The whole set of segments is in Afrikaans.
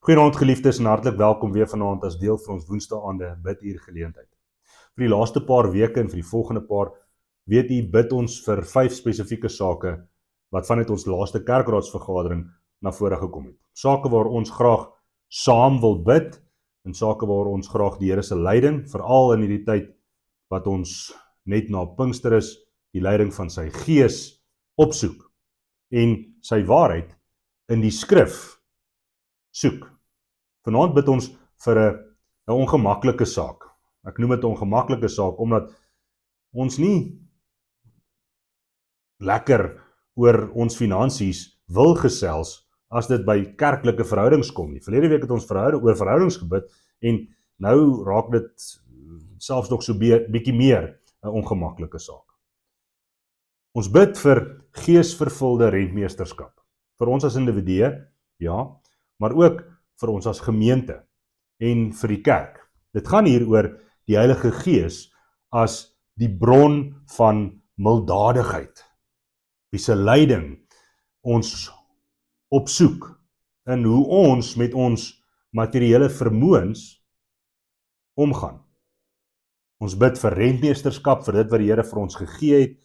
Goeienaand geliefdes en hartlik welkom weer vanaand as deel van ons woensdaande biduur geleentheid. Vir die laaste paar weke en vir die volgende paar weet u bid ons vir 5 spesifieke sake wat vanuit ons laaste kerkraadsvergadering na vore gekom het. Sake waar ons graag saam wil bid en sake waar ons graag die Here se leiding, veral in hierdie tyd wat ons net na Pinkster is, die leiding van sy Gees opsoek en sy waarheid in die skrif soek. Vanaand bid ons vir 'n ongemaklike saak. Ek noem dit 'n ongemaklike saak omdat ons nie lekker oor ons finansies wil gesels as dit by kerklike verhoudings kom nie. Verlede week het ons oor verhoudings gebid en nou raak dit selfs nog so bietjie meer 'n ongemaklike saak. Ons bid vir geesvervulde rentmeesterskap. Vir ons as individue, ja, maar ook vir ons as gemeente en vir die kerk. Dit gaan hier oor die Heilige Gees as die bron van milddadigheid, wie se leiding ons opsoek in hoe ons met ons materiële vermoëns omgaan. Ons bid vir rentmeesterskap, vir dit wat die Here vir ons gegee het,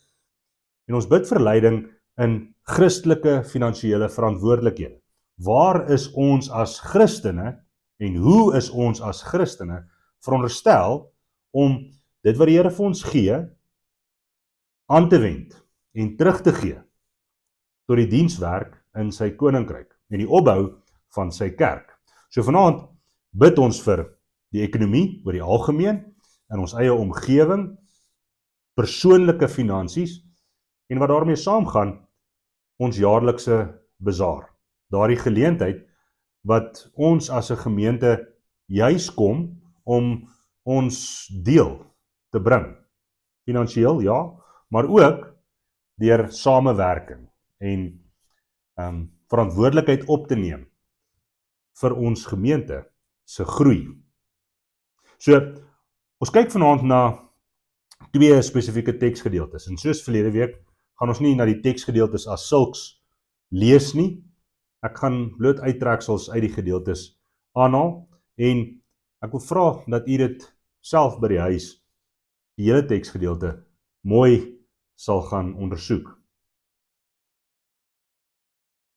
en ons bid vir leiding in Christelike finansiële verantwoordelikhede. Waar is ons as Christene en hoe is ons as Christene veronderstel om dit wat die Here vir ons gee aan te wend en terug te gee tot die dienswerk in sy koninkryk en die opbou van sy kerk. So vanaand bid ons vir die ekonomie oor die algemeen in ons eie omgewing, persoonlike finansies en wat daarmee saamgaan, ons jaarlikse bazaar. Daardie geleentheid wat ons as 'n gemeente juis kom om ons deel te bring. Finansiëel, ja, maar ook deur samewerking en verantwoordelikheid op te neem vir ons gemeente se groei. So, ons kyk vanaand na 2 spesifieke teksgedeeltes en soos verlede week gaan ons nie na die teksgedeeltes as sulks lees nie. Ek gaan bloot uittreksels uit die gedeeltes aanhaal en ek wil vra dat u dit self by die huis, die hele teksgedeelte, mooi sal gaan ondersoek.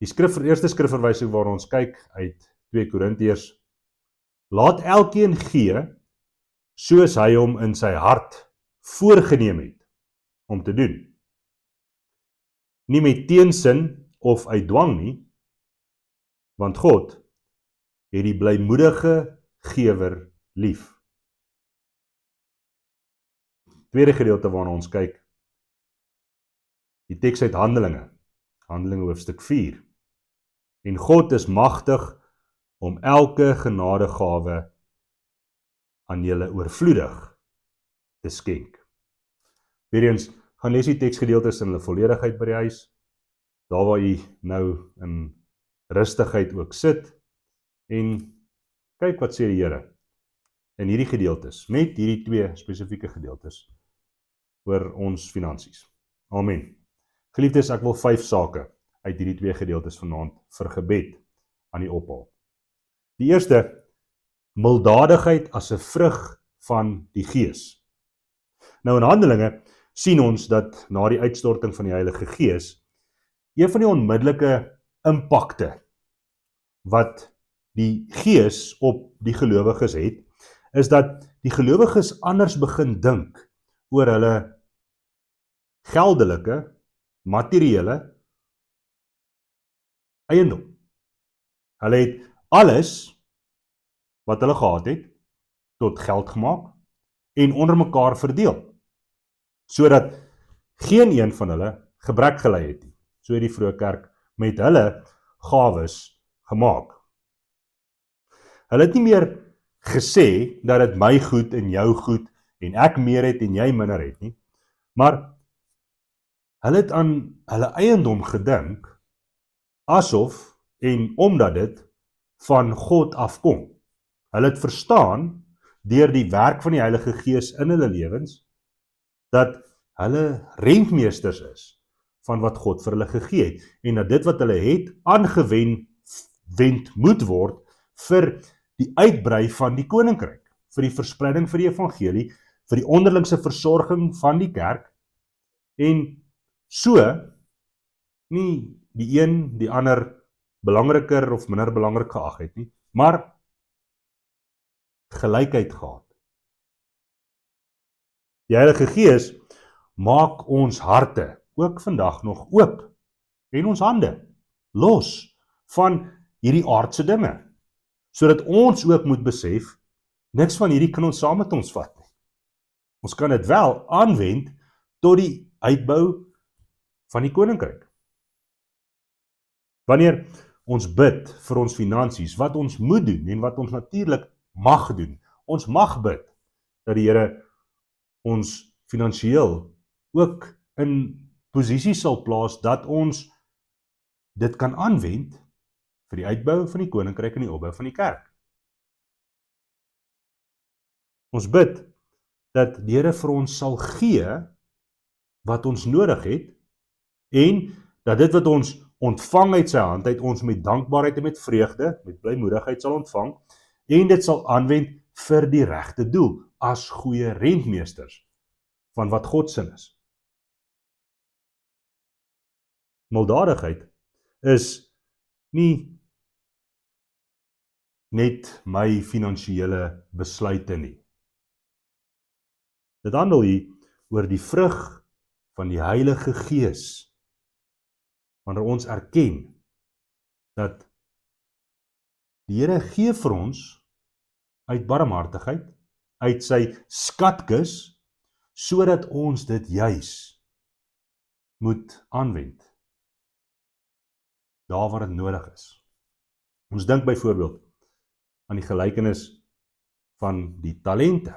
Die eerste skrifverwysing waar ons kyk uit 2 Korintiërs: laat elkeen gee soos hy hom in sy hart voorgenem het om te doen. Nie met teensin of uit dwang nie, want God het die blymoedige gewer lief. Tweede gedeelte waarna ons kyk, die teks uit Handelinge hoofstuk 4. En God is magtig om elke genadegawe aan julle oorvloedig te skenk. Weer eens, gaan lees die teksgedeeltes in hulle volledigheid by die huis, daar waar jy nou in rustigheid ook sit, en kyk wat sê die Here in hierdie gedeeltes, met hierdie 2 spesifieke gedeeltes oor ons finansies. Amen. Geliefdes, ek wil 5 sake uit hierdie 2 gedeeltes vanaand vir gebed aan die ophaal. Die eerste, milddadigheid as 'n vrug van die Gees. Nou in Handelinge sien ons dat na die uitstorting van die Heilige Gees, een van die onmiddellike impakte wat die Gees op die gelowiges het, is dat die gelowiges anders begin dink oor hulle geldelike, materiële eiendom. Hulle het alles wat hulle gehad het, tot geld gemaak en onder mekaar verdeel, sodat geen een van hulle gebrek gelei het nie. So het die vroeë kerk met hulle gawes gemaak. Hulle het nie meer gesê dat dit my goed en jou goed en ek meer het en jy minder het nie, maar hulle het aan hulle eiendom gedink asof en omdat dit van God afkom. Hulle het verstaan deur die werk van die Heilige Gees in hulle lewens dat hulle rentmeesters is van wat God vir hulle gegee het en dat dit wat hulle het aangewend moet word vir die uitbrei van die koninkryk, vir die verspreiding vir die evangelie, vir die onderlingse versorging van die kerk, en so, nie die een die ander belangriker of minder belangrik geag het nie, maar gelykheid gehad. Die Heilige Gees maak ons harte ook vandag nog oop en ons hande los van hierdie aardse dinge, sodat ons ook moet besef, niks van hierdie kan ons saam met ons vat nie. Ons kan dit wel aanwend tot die uitbou van die koninkryk. Wanneer ons bid vir ons finansies, wat ons moet doen en wat ons natuurlik mag doen, ons mag bid dat die Here ons finansiëel ook in posisie sal plaas dat ons dit kan aanwend vir die uitbou van die koninkryk en die opbou van die kerk. Ons bid dat die Here vir ons sal gee wat ons nodig het en dat dit wat ons ontvang uit sy hand uit ons met dankbaarheid en met vreugde, met blymoedigheid sal ontvang en dit sal aanwend vir die regte doel as goeie rentmeesters van wat God sin is. Milddadigheid is nie net my finansiële besluite nie. Dit handel hier oor die vrug van die Heilige Gees, wanneer ons erken dat die Here gee vir ons uit barmhartigheid, uit sy skatkis, sodat ons dit juis moet aanwend, daar waar dit nodig is. Ons dink byvoorbeeld aan die gelykenis van die talente.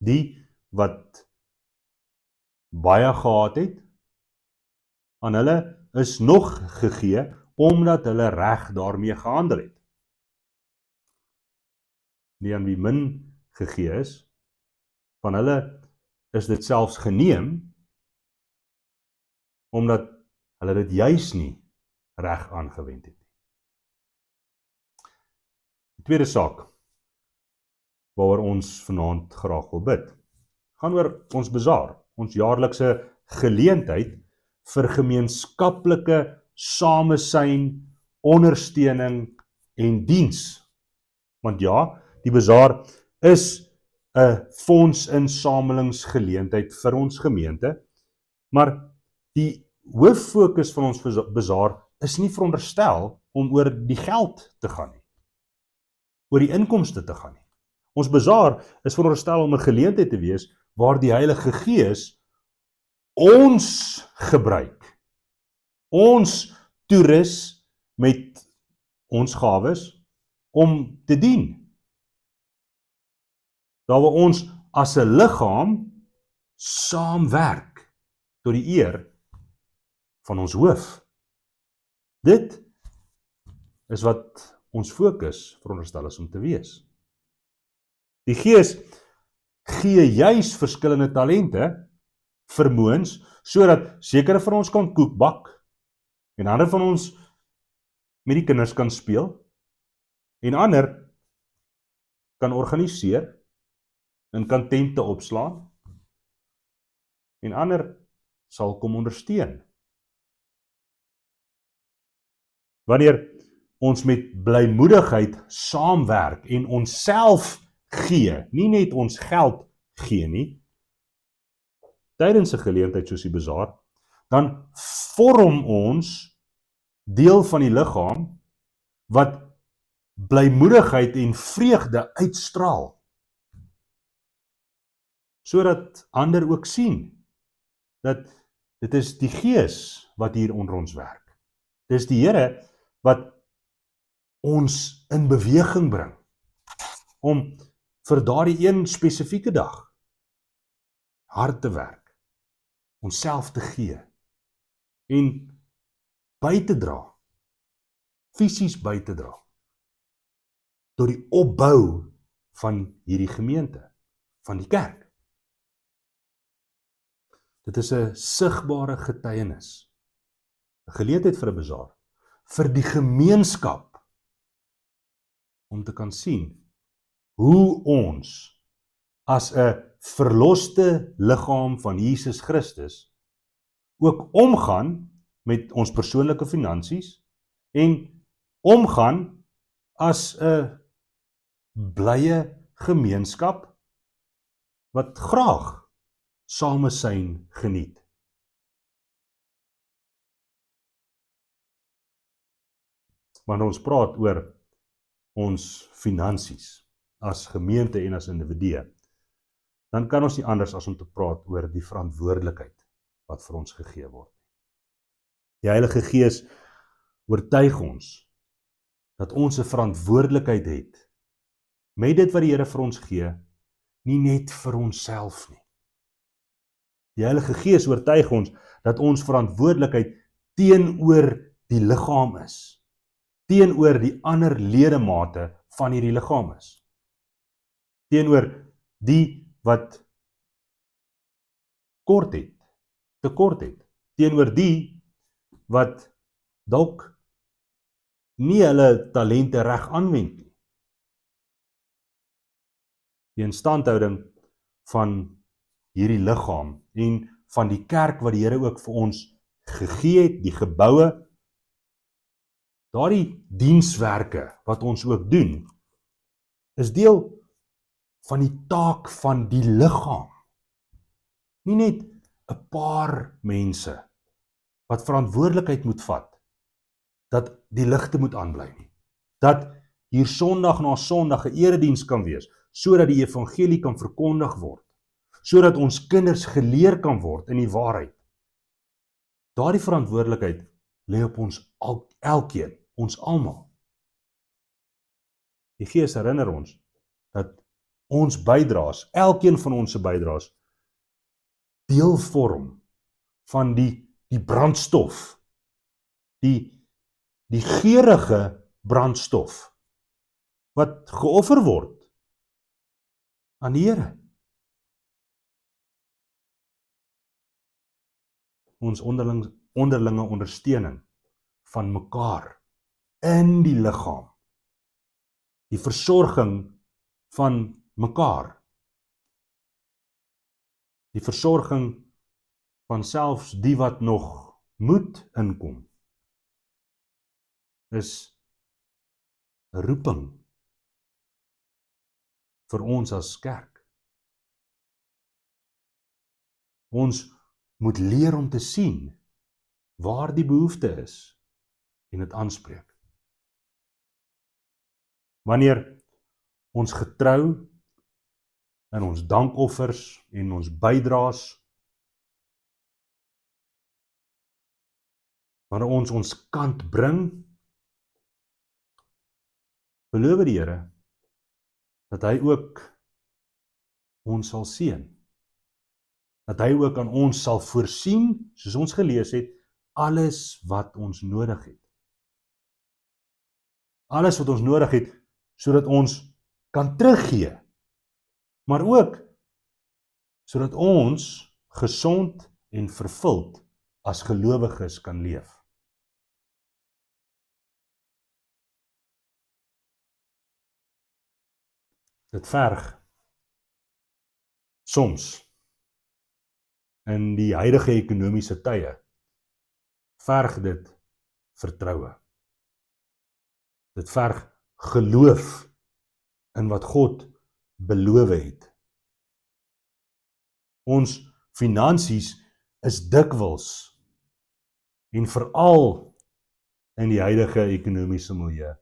Die wat baie gehad het, aan hulle is nog gegee, omdat hulle reg daarmee gehandel het. Die aan wie min gegee is, van hulle is dit selfs geneem, omdat hulle dit juis nie reg aangewend het. Die tweede saak, waaroor ons vanaand graag wil bid, gaan oor ons bazaar, ons jaarlikse geleentheid vir gemeenskaplike samesyn, ondersteuning en diens. Want ja, die bazaar is 'n fondsinsamelingsgeleentheid vir ons gemeente, maar die hooffokus van ons bazaar is nie veronderstel om oor die geld te gaan nie, oor die inkomste te gaan nie. Ons bazaar is veronderstel om 'n geleentheid te wees waar die Heilige Gees ons gebruik, ons toerus met ons gawes om te dien. Daar waar ons as 'n liggaam saamwerk tot die eer van ons hoof. Dit is wat ons fokus veronderstel is om te wees. Die Gees gee juis verskillende talente, vermoëns, sodat sekere van ons kan koek bak, en ander van ons met die kinders kan speel, en ander kan organiseer, en kan tente opslaan, en ander sal kom ondersteun. Wanneer ons met blymoedigheid saamwerk en onsself gee, nie net ons geld gee nie, tydens 'n geleentheid soos die bazaar, dan vorm ons deel van die liggaam wat blymoedigheid en vreugde uitstraal, sodat ander ook sien dat dit is die Gees wat hier onder ons werk. Dit is die Here wat ons in beweging bring om vir daardie een spesifieke dag hard te werk, onsself te gee en by te dra, fisies by te dra, tot die opbou van hierdie gemeente, van die kerk. Dit is 'n sigbare getuienis, 'n geleentheid vir 'n bazaar, vir die gemeenskap om te kan sien hoe ons as 'n verloste liggaam van Jesus Christus ook omgaan met ons persoonlike finansies en omgaan as 'n blye gemeenskap wat graag samesyn geniet. Wanneer ons praat oor ons finansies as gemeente en as individue, dan kan ons nie anders as om te praat oor die verantwoordelikheid wat vir ons gegee word. Die Heilige Gees oortuig ons dat ons 'n verantwoordelikheid het met dit wat die Here vir ons gee, nie net vir onsself nie. Die Heilige Gees oortuig ons dat ons verantwoordelikheid teenoor die liggaam is, teenoor die ander ledemate van hierdie liggaam is, teenoor die wat tekort het, teenoor die wat dalk nie hulle talente reg aanwend nie. Die instandhouding van hierdie liggaam en van die kerk wat die Here ook vir ons gegee het, die geboue, daardie dienswerke wat ons ook doen, is deel van die taak van die liggaam. Nie net 'n paar mense wat verantwoordelikheid moet vat, dat die ligte moet aanbly nie. Dat hier Sondag na Sondag 'n erediens kan wees, sodat die evangelie kan verkondig word, sodat ons kinders geleer kan word in die waarheid. Daardie verantwoordelikheid lê op ons elkeen, ons almal. Die Gees herinner ons dat ons bydraes, elkeen van ons se bydraes, deel vorm van die brandstof, die geurige brandstof wat geoffer word aan die Here. Ons onderlinge ondersteuning van mekaar in die liggaam, die versorging van mekaar, die versorging van selfs die wat nog moet inkom, is 'n roeping vir ons as kerk. Ons moet leer om te sien waar die behoefte is en dit aanspreek. Wanneer ons getrou in ons dankoffers en ons bydraes, wanneer ons kant bring, beloof die Here dat hy ook ons sal seën, dat hy ook aan ons sal voorsien, soos ons gelees het, alles wat ons nodig het. Alles wat ons nodig het, sodat ons kan teruggee, maar ook sodat ons gesond en vervuld as gelowiges kan leef. Dit verg soms in die huidige ekonomiese tye, verg dit vertroue. Dit verg geloof in wat God beloof het. Ons finansies is dikwels en veral in die huidige ekonomiese milieu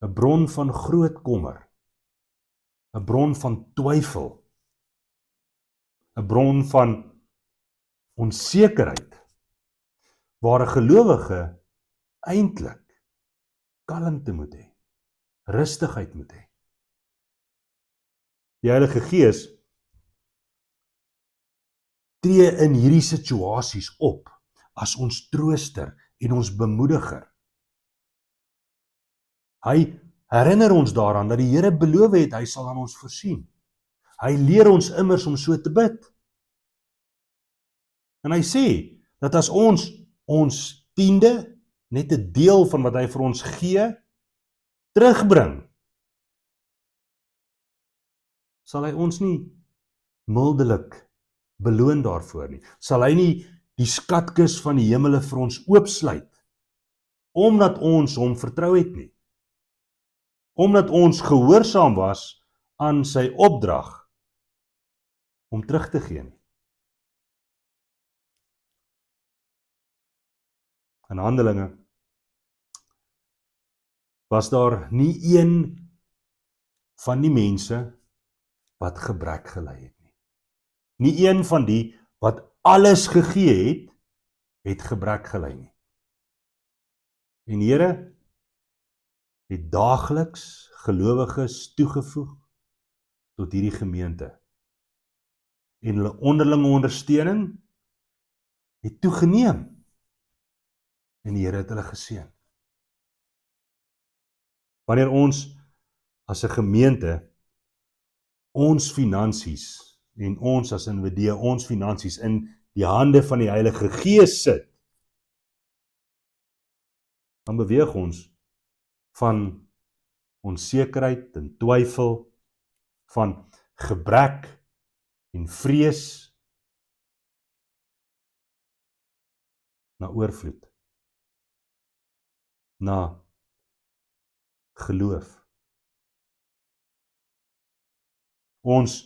'n bron van groot kommer, 'n bron van twyfel, 'n bron van onsekerheid, waar 'n gelowige eintlik kalmte moet hê, rustigheid moet hê. Die Heilige Gees tree in hierdie situasies op as ons trooster en ons bemoediger. Hy herinner ons daaraan dat die Here beloof het, hy sal aan ons voorsien. Hy leer ons immers om so te bid. En hy sê, dat as ons tiende, net 'n deel van wat hy vir ons gee, terugbring sal hy ons nie mildelik beloon daarvoor nie. Sal hy nie die skatkis van die hemele vir ons oopsluit, omdat ons hom vertrou het nie. Omdat ons gehoorsaam was aan sy opdrag om terug te gee nie. In Handelinge was daar nie een van die mense wat gebrek gely het nie. Nie een van die wat alles gegee het, het gebrek gely nie. En die Here het daagliks gelowiges toegevoeg tot hierdie gemeente. En hulle onderlinge ondersteuning het toegeneem. En die Here het hulle geseën. Wanneer ons as 'n gemeente ons finansies en ons as individue ons finansies in die hande van die Heilige Gees sit, dan beweeg ons van onsekerheid en twyfel, van gebrek en vrees na oorvloed, na geloof. Ons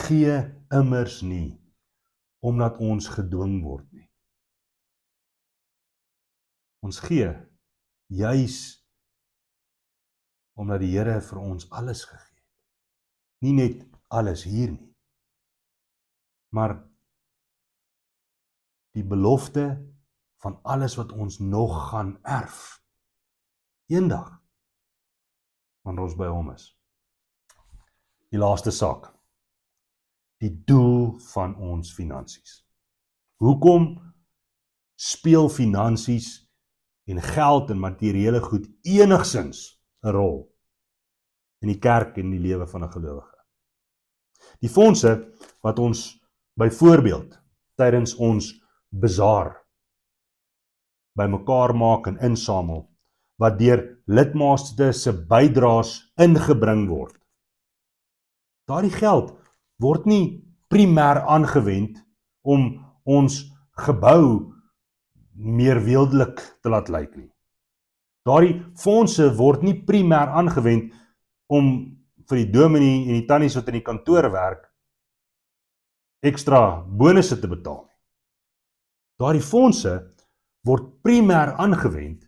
gee immers nie omdat ons gedwing word nie. Ons gee juis omdat die Here vir ons alles gegee het. Nie net alles hier nie, maar die belofte van alles wat ons nog gaan erf. Eendag, wanneer ons by hom is. Die laaste saak. Die doel van ons finansies. Hoekom speel finansies en geld en materiële goed enigsins 'n rol in die kerk en die lewe van 'n gelowige? Die fondse wat ons byvoorbeeld tydens ons bazaar bymekaar maak en insamel, wat deur lidmaaste se bydraes ingebring word. Daardie geld word nie primêr aangewend om ons gebou meer weeldelik te laat lyk nie. Daardie fondse word nie primêr aangewend om vir die dominee en die tannies wat in die kantoor werk ekstra bonusse te betaal nie. Daardie fondse word primêr aangewend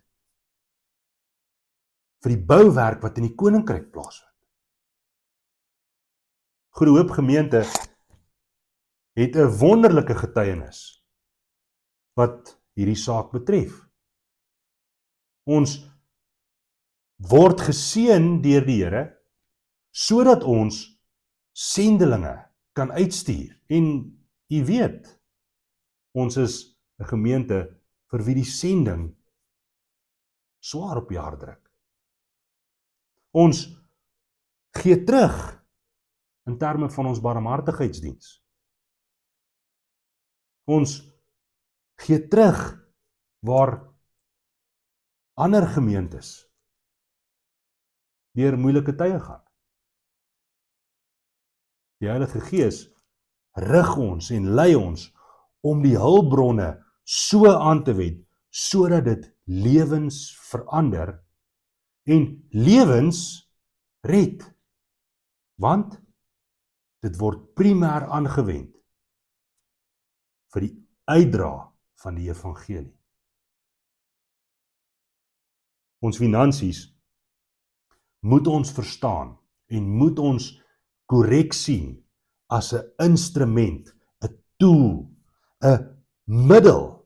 vir die bouwerk wat in die koninkryk plaasvind. Goeie Hoop Gemeente het 'n wonderlike getuienis wat hierdie saak betref. Ons word geseën deur die Here sodat ons sendelinge kan uitstuur. En u weet, ons is 'n gemeente vir wie die sending swaar op die hart druk. Ons gee terug in terme van ons barmhartigheidsdiens. Ons gee terug waar ander gemeentes deur moeilike tye gaan. Die Heilige Gees rig ons en lei ons om die hulpbronne so aan te wend, sodat dit lewens verander en lewens red. Want dit word primêr aangewend vir die uitdra van die evangelie. Ons finansies moet ons verstaan en moet ons korrek sien as 'n instrument, 'n tool, 'n middel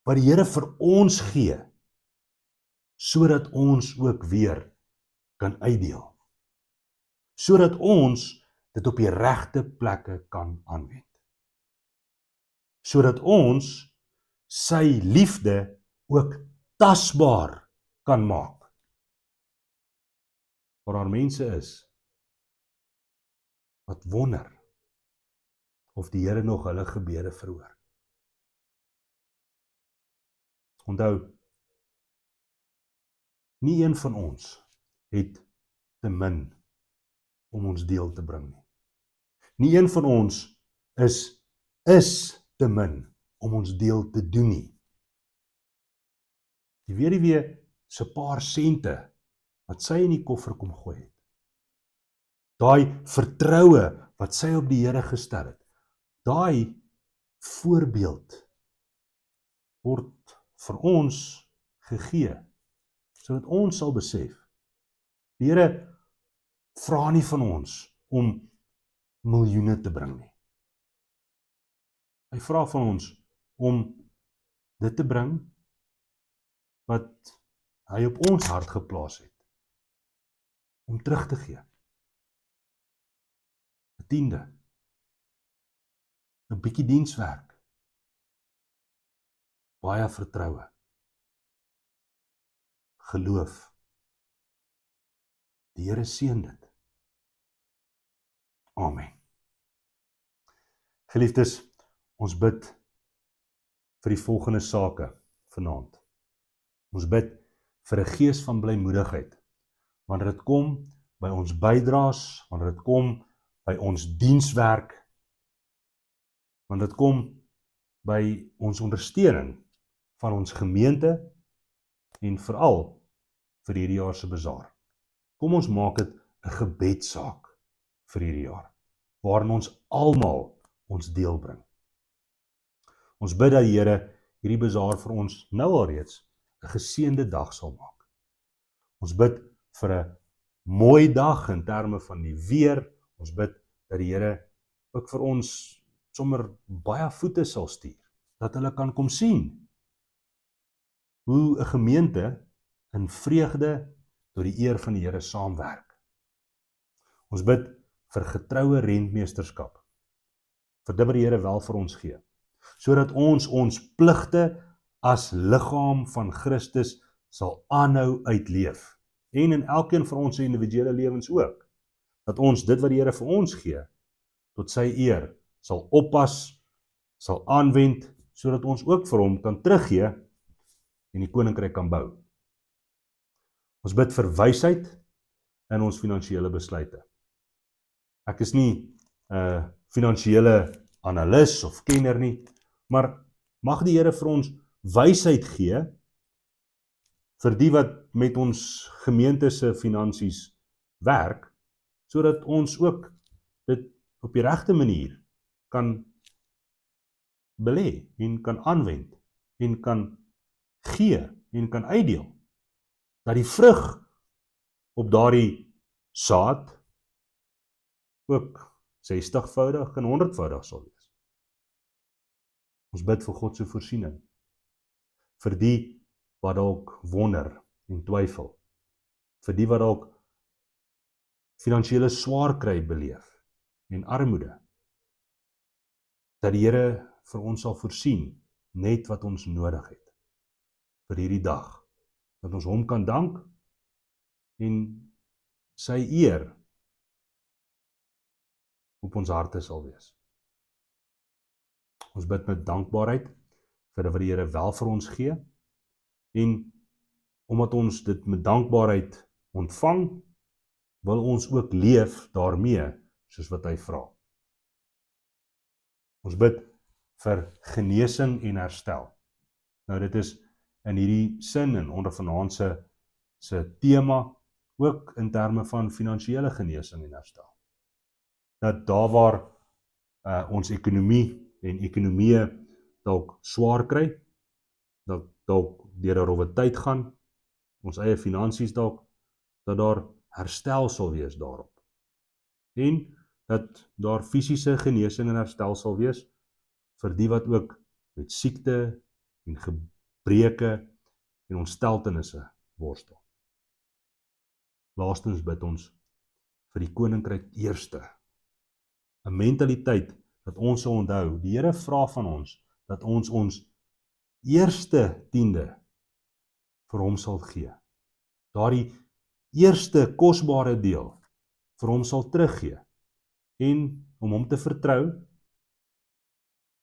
wat die Here vir ons gee, sodat ons ook weer kan uitdeel. Sodat ons dit op die regte plekke kan aanwend. Sodat ons sy liefde ook tasbaar kan maak. Waar daar mense is wat wonder of die Here nog hulle gebede verhoor. Onthou, nie een van ons het te min om ons deel te bring nie. Nie een van ons is te min om ons deel te doen nie. Die weduwee se paar sente wat sy in die koffer kom gooi het. Daai vertroue wat sy op die Here gestel het. Daai voorbeeld word vir ons gegee, sodat ons sal besef, die Here vra nie van ons om miljoene te bring nie. Hy vra van ons om dit te bring wat hy op ons hart geplaas het, om terug te gee. 'n tiende, 'n bietjie dienswerk, baie vertroue, geloof. Die Here seën dit. Amen. Geliefdes, ons bid vir die volgende sake vanaand. Ons bid vir 'n gees van blymoedigheid, wanneer dit kom by ons bydraes, wanneer dit kom by ons dienswerk, wanneer dit kom by ons ondersteuning van ons gemeente en veral vir hierdie jaar se bazaar. Kom ons maak dit 'n gebedsaak vir hierdie jaar, waarin ons almal ons deel bring. Ons bid dat die Here hierdie bazaar vir ons nou alreeds 'n geseënde dag sal maak. Ons bid vir 'n mooi dag in terme van die weer. Ons bid dat die Here ook vir ons sommer baie voete sal stuur, dat hulle kan kom sien hoe 'n gemeente in vreugde tot die eer van die Here saamwerk. Ons bid vir getroue rentmeesterskap, vir dit wat die Here wel vir ons gee, sodat ons pligte as liggaam van Christus sal aanhou uitleef, en in elkeen van ons individuele lewens ook, dat ons dit wat die Here vir ons gee, tot sy eer sal oppas, sal aanwend, sodat ons ook vir hom kan teruggee en die koninkryk kan bou. Ons bid vir wysheid in ons finansiële besluite. Ek is nie 'n finansiële analis of kenner nie, maar mag die Here vir ons wysheid gee vir die wat met ons gemeente se finansies werk, sodat ons ook dit op die regte manier kan belê en kan aanwend en kan gee en kan uitdeel, dat die vrug op daardie saad ook 60voudig en 100voudig sal wees. Ons bid vir God se voorsiening, vir die wat dalk wonder en twyfel, vir die wat dalk finansiële swaar kry beleef en armoede, dat die Here vir ons sal voorsien net wat ons nodig het vir hierdie dag, dat ons hom kan dank en sy eer op ons harte sal wees. Ons bid met dankbaarheid vir wat die Here wel vir ons gee, en omdat ons dit met dankbaarheid ontvang, wil ons ook leef daarmee, soos wat hy vra. Ons bid vir genesing en herstel. Nou dit is in hierdie sin en onder vanaand se tema ook in terme van finansiële genesing en herstel. Dat daar waar ons ekonomie en ekonomieë dalk swaar kry, dat dalk deur 'n rowwe tyd gaan, ons eie finansies dalk, dat daar herstel sal wees daarop. En dat daar fisiese genesing en herstel sal wees vir die wat ook met siekte en gebreke en ontsteltenisse worstel. Laastens bid ons vir die koninkryk eerste. 'n Mentaliteit dat ons sal onthou, die Here vra van ons dat ons eerste tiende vir hom sal gee. Daardie eerste kosbare deel vir hom sal teruggee en om hom te vertrou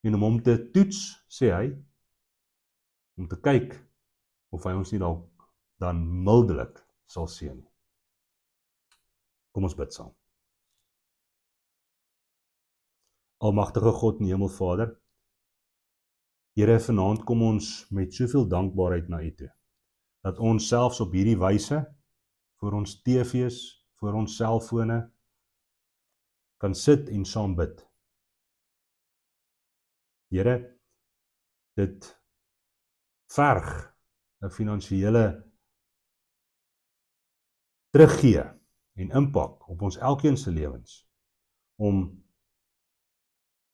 en om hom te toets, sê hy, om te kyk of hy ons nie dalk dan mildelik sal seën. Kom ons bid saam. Almagtige God en Hemelvader, Here, vanaand kom ons met soveel dankbaarheid na U toe, dat ons selfs op hierdie wyse, voor ons TV's, voor ons selfone, kan sit en saam bid. Here, dit verg 'n finansiële teruggee en impak op ons elkeen se lewens, om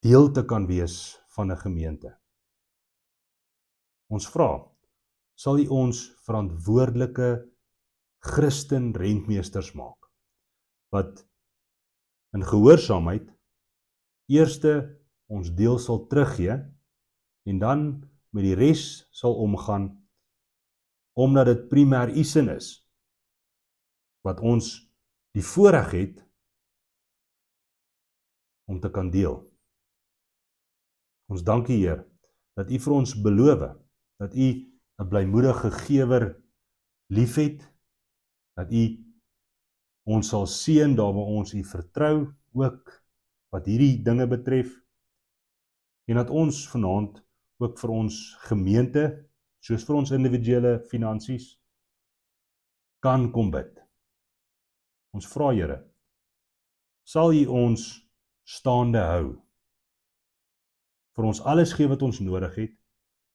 deel te kan wees van 'n gemeente. Ons vra, sal U ons verantwoordelike Christen rentmeesters maak, wat in gehoorsaamheid eerste ons deel sal teruggee en dan met die res sal omgaan, omdat dit primêr U sin is, wat ons die voorreg het om te kan deel. Ons dank U, Heer, dat U vir ons beloof, dat U 'n blymoedige gewer liefhet, dat U ons sal seën daar waar ons U vertrou, ook wat hierdie dinge betref, en dat ons vanaand ook vir ons gemeente, soos vir ons individuele finansies, kan kom bid. Ons vra, Here, sal U ons staande hou, vir ons alles gee wat ons nodig het,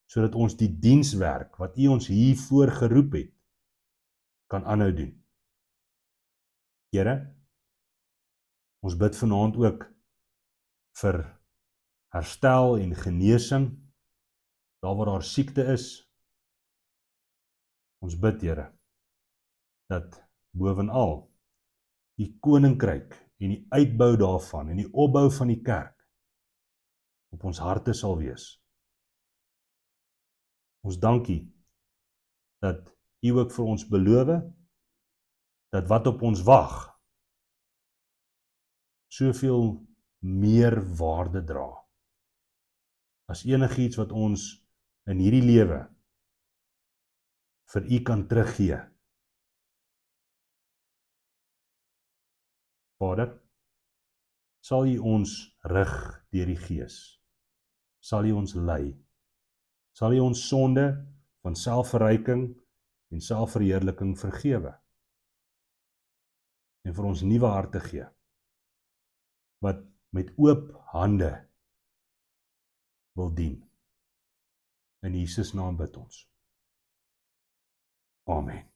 sodat ons die dienswerk wat U ons hiervoor geroep het, kan aanhou doen. Here, ons bid vanaand ook vir herstel en genesing, daar waar daar siekte is. Ons bid, Here, dat bovenal die koninkryk en die uitbou daarvan en die opbou van die kerk op ons harte sal wees. Ons dank U dat U ook vir ons beloof, dat wat op ons wag, soveel meer waarde dra, as enigiets wat ons in hierdie lewe vir U kan teruggee. Vader, sal U ons rig deur die Gees, sal U ons lei, sal U ons sonde van selfverryking en selfverheerliking vergewe, en vir ons nuwe harte gee, wat met oop hande wil dien. In Jesus naam bid ons. Amen.